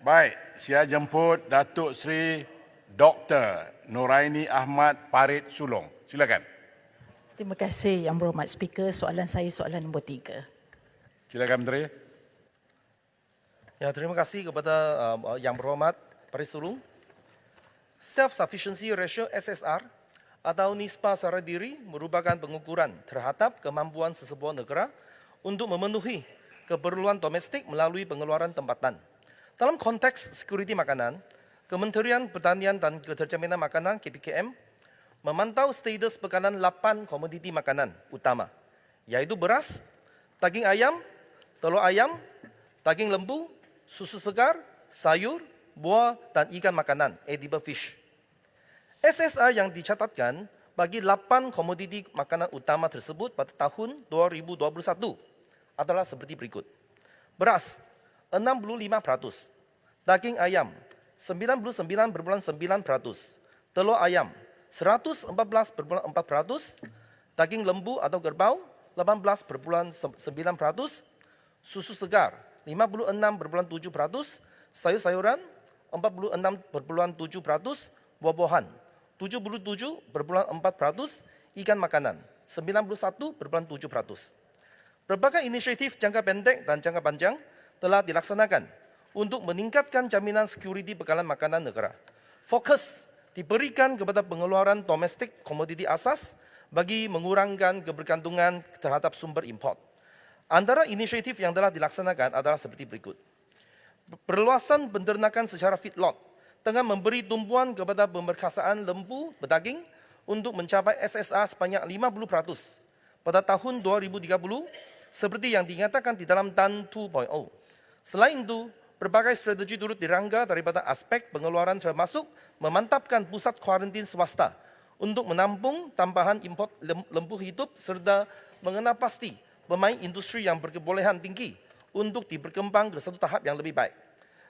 Baik, saya jemput Datuk Seri Dr. Noraini Ahmad Parit Sulong. Silakan. Terima kasih Yang Berhormat Speaker. Soalan saya soalan nombor 3. Silakan Menteri. Ya, terima kasih kepada Yang Berhormat Parit Sulong. Self-Sufficiency Ratio SSR atau Nisbah Sara Diri merupakan pengukuran terhadap kemampuan sesebuah negara untuk memenuhi keperluan domestik melalui pengeluaran tempatan. Dalam konteks security makanan, Kementerian Pertanian dan Keterjaminan Makanan KPKM memantau status bekalan 8 komoditi makanan utama, yaitu beras, daging ayam, telur ayam, daging lembu, susu segar, sayur, buah, dan ikan makanan, edible fish. SSR yang dicatatkan bagi 8 komoditi makanan utama tersebut pada tahun 2021 adalah seperti berikut. Beras, 65%, daging ayam, 99,9%, telur ayam, 114,4%, daging lembu atau kerbau, 18,9%, susu segar, 56,7%, sayur-sayuran, 46,7%, buah-buahan, 77,4%, ikan makanan, 91,7%. Berbagai inisiatif jangka pendek dan jangka panjang telah dilaksanakan untuk meningkatkan jaminan security bekalan makanan negara. Fokus diberikan kepada pengeluaran domestik komoditi asas bagi mengurangkan kebergantungan terhadap sumber import. Antara inisiatif yang telah dilaksanakan adalah seperti berikut. Perluasan penternakan secara feedlot dengan memberi tumpuan kepada pemerkasaan lembu berdaging untuk mencapai SSR sebanyak 50% pada tahun 2030 seperti yang dinyatakan di dalam TAN 2.0. Selain itu, berbagai strategi turut dirangka daripada aspek pengeluaran termasuk memantapkan pusat kuarantin swasta untuk menampung tambahan import lembu hidup serta mengenal pasti pemain industri yang berkebolehan tinggi untuk diberkembang ke satu tahap yang lebih baik.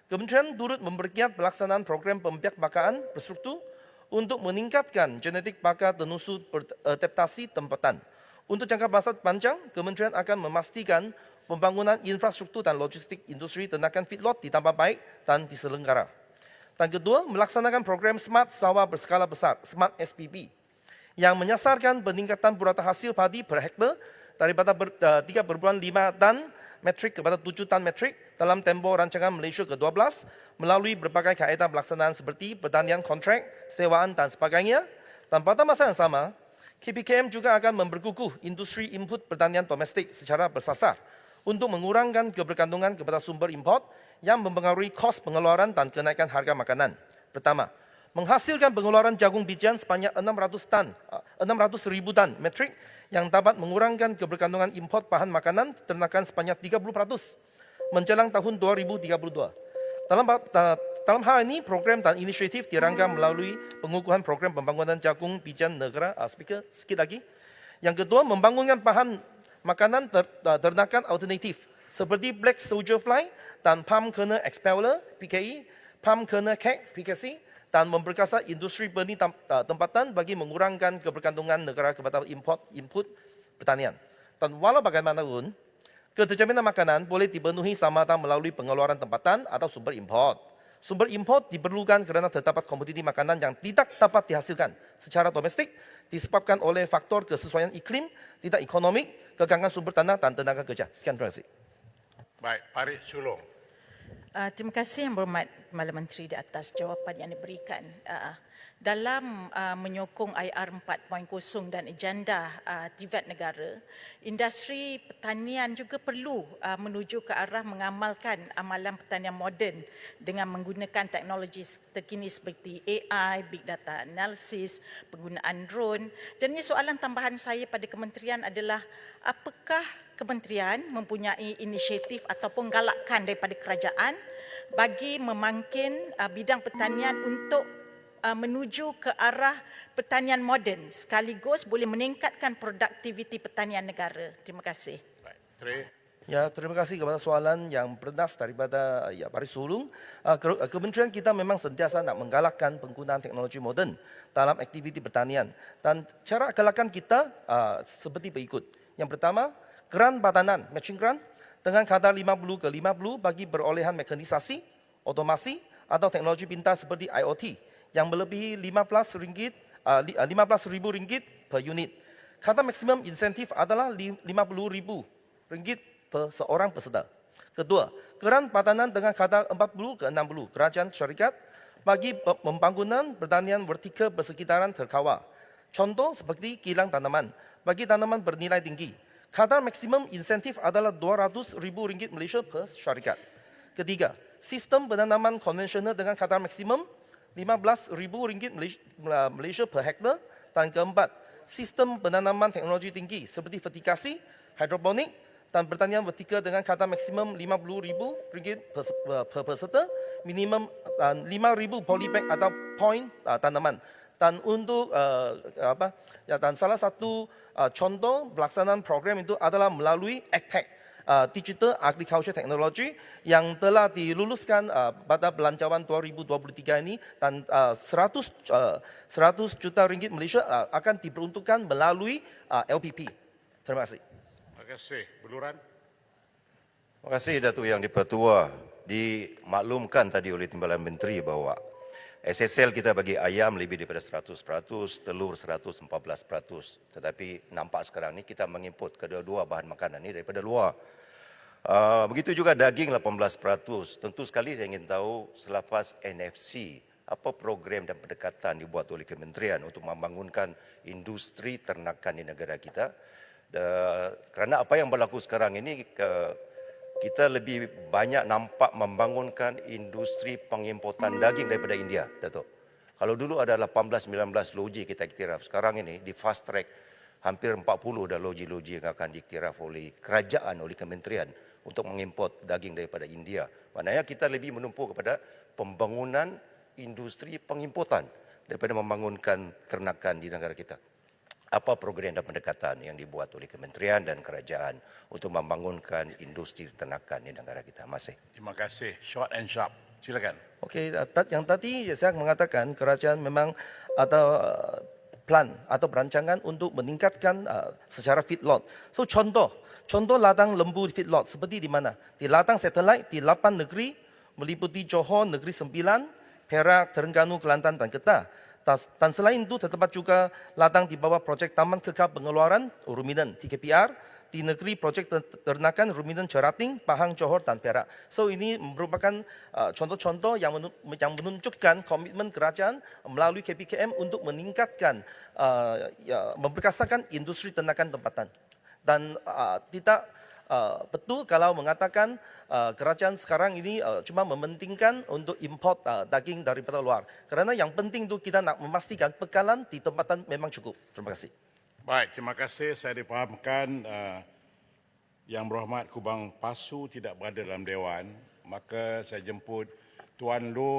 Kementerian turut mempergiat pelaksanaan program pembiak bakaan berstruktur untuk meningkatkan genetik baka tenusuk adaptasi tempatan. Untuk jangka masa panjang, Kementerian akan memastikan pembangunan infrastruktur dan logistik industri ternakan feedlot ditambah baik dan diselenggara. Dan kedua, melaksanakan program Smart Sawah berskala besar, Smart SPB, yang menyasarkan peningkatan purata hasil padi per hektar daripada 3,5 tan metrik kepada 7 tan metrik dalam tempoh rancangan Malaysia ke-12 melalui berbagai kaedah pelaksanaan seperti pertanian kontrak, sewaan dan sebagainya. Dan pada masa yang sama, KPKM juga akan memperkukuh industri input pertanian domestik secara bersasar untuk mengurangkan kebergantungan kepada sumber import yang mempengaruhi kos pengeluaran dan kenaikan harga makanan. Pertama, menghasilkan pengeluaran jagung bijian sebanyak 600,000 tan metrik yang dapat mengurangkan kebergantungan import bahan makanan ternakan sebanyak 30% menjelang tahun 2032. Dalam hal ini, program dan inisiatif dirangka melalui pengukuhan program pembangunan jagung bijian negara. Speaker, sikit lagi. Yang kedua, membangunkan bahan makanan ternakan alternatif seperti Black Soldier Fly dan Palm Kernel Expeller (PKE), Palm Kernel Cake (PKC), dan memperkasa industri benih tempatan bagi mengurangkan kebergantungan negara kepada import input pertanian. Dan walau bagaimanapun, keterjaminan makanan boleh dipenuhi semata melalui pengeluaran tempatan atau sumber import. Sumber import diperlukan kerana terdapat komoditi makanan yang tidak dapat dihasilkan secara domestik disebabkan oleh faktor kesesuaian iklim, tidak ekonomik, kekangan sumber tanah dan tenaga kerja. Sekian, terima kasih. Baik, Parit Sulong. Terima kasih Yang Berhormat Kepala Menteri di atas jawapan yang diberikan. Dalam menyokong IR 4.0 dan agenda TVET negara, industri pertanian juga perlu menuju ke arah mengamalkan amalan pertanian moden dengan menggunakan teknologi terkini seperti AI, Big Data Analysis, penggunaan drone. Jadi soalan tambahan saya pada kementerian adalah apakah kementerian mempunyai inisiatif ataupun galakkan daripada kerajaan bagi memangkin bidang pertanian untuk menuju ke arah pertanian moden sekaligus boleh meningkatkan produktiviti pertanian negara. Terima kasih. Baik, Menteri. Ya, terima kasih kepada soalan yang berdas daripada Parit Sulong. Kementerian kita memang sentiasa nak menggalakkan penggunaan teknologi moden dalam aktiviti pertanian. Dan cara galakan kita seperti berikut. Yang pertama, grant badanan, matching grant dengan kadar 50/50 bagi perolehan mekanisasi otomasi atau teknologi pintar seperti IoT yang melebihi RM15,000 per unit. Kata maksimum insentif adalah RM50,000 per seorang peserta. Kedua, keran padanan dengan kadar 40 ke 60 kerajaan syarikat bagi pembangunan pertanian vertikal bersekitaran terkawal. Contoh seperti kilang tanaman bagi tanaman bernilai tinggi. Kadar maksimum insentif adalah RM200,000 Malaysia per syarikat. Ketiga, sistem penanaman konvensional dengan kadar maksimum RM15,000 Malaysia per hektar. Dan keempat, sistem penanaman teknologi tinggi seperti vertikasi, hidroponik dan pertanian vertikal dengan kadar maksimum RM50,000 per peserta, minimum 5,000 polybag atau point tanaman. Dan untuk dan salah satu contoh pelaksanaan program itu adalah melalui AgTech, Digital Agriculture Technology yang telah diluluskan pada belanjawan 2023 ini, dan 100 juta ringgit Malaysia akan diperuntukkan melalui LPP. Terima kasih. Terima kasih. Beluran. Terima kasih Datuk Yang di-Pertua. Dimaklumkan tadi oleh Timbalan Menteri bahawa SSL kita bagi ayam lebih daripada 100%, telur 114%. Tetapi nampak sekarang ni kita mengimport kedua-dua bahan makanan ini daripada luar. Begitu juga daging 18%. Tentu sekali saya ingin tahu selepas NFC, apa program dan pendekatan dibuat oleh kementerian untuk membangunkan industri ternakan di negara kita. Kerana apa yang berlaku sekarang ini, kita lebih banyak nampak membangunkan industri pengimportan daging daripada India, Datuk. Kalau dulu ada 18-19 loji kita iktiraf, sekarang ini di fast track hampir 40 dah loji-loji yang akan diiktiraf oleh kerajaan, oleh kementerian untuk mengimport daging daripada India. Maknanya kita lebih menumpu kepada pembangunan industri pengimportan daripada membangunkan ternakan di negara kita. Apa program dan pendekatan yang dibuat oleh kementerian dan kerajaan untuk membangunkan industri ternakan di negara kita? Masih. Terima kasih. Short and sharp. Silakan. Okey, yang tadi saya mengatakan kerajaan memang ada plan atau perancangan untuk meningkatkan secara feedlot. So contoh ladang lembu feedlot seperti di mana? Di ladang satelit di 8 negeri meliputi Johor, Negeri Sembilan, Perak, Terengganu, Kelantan dan Kedah. Dan selain itu terdapat juga ladang di bawah projek Taman Kekal Pengeluaran Ruminan TKPR di negeri projek ternakan Ruminan Cerating, Pahang, Johor dan Perak. So ini merupakan contoh-contoh yang menunjukkan komitmen kerajaan melalui KPKM untuk meningkatkan, memperkasakan industri ternakan tempatan. Dan tidak betul kalau mengatakan kerajaan sekarang ini cuma mementingkan untuk import daging daripada luar. Kerana yang penting itu kita nak memastikan bekalan di tempatan memang cukup. Terima kasih. Baik, terima kasih. Saya difahamkan Yang Berhormat Kubang Pasu tidak berada dalam Dewan. Maka saya jemput Tuan Loh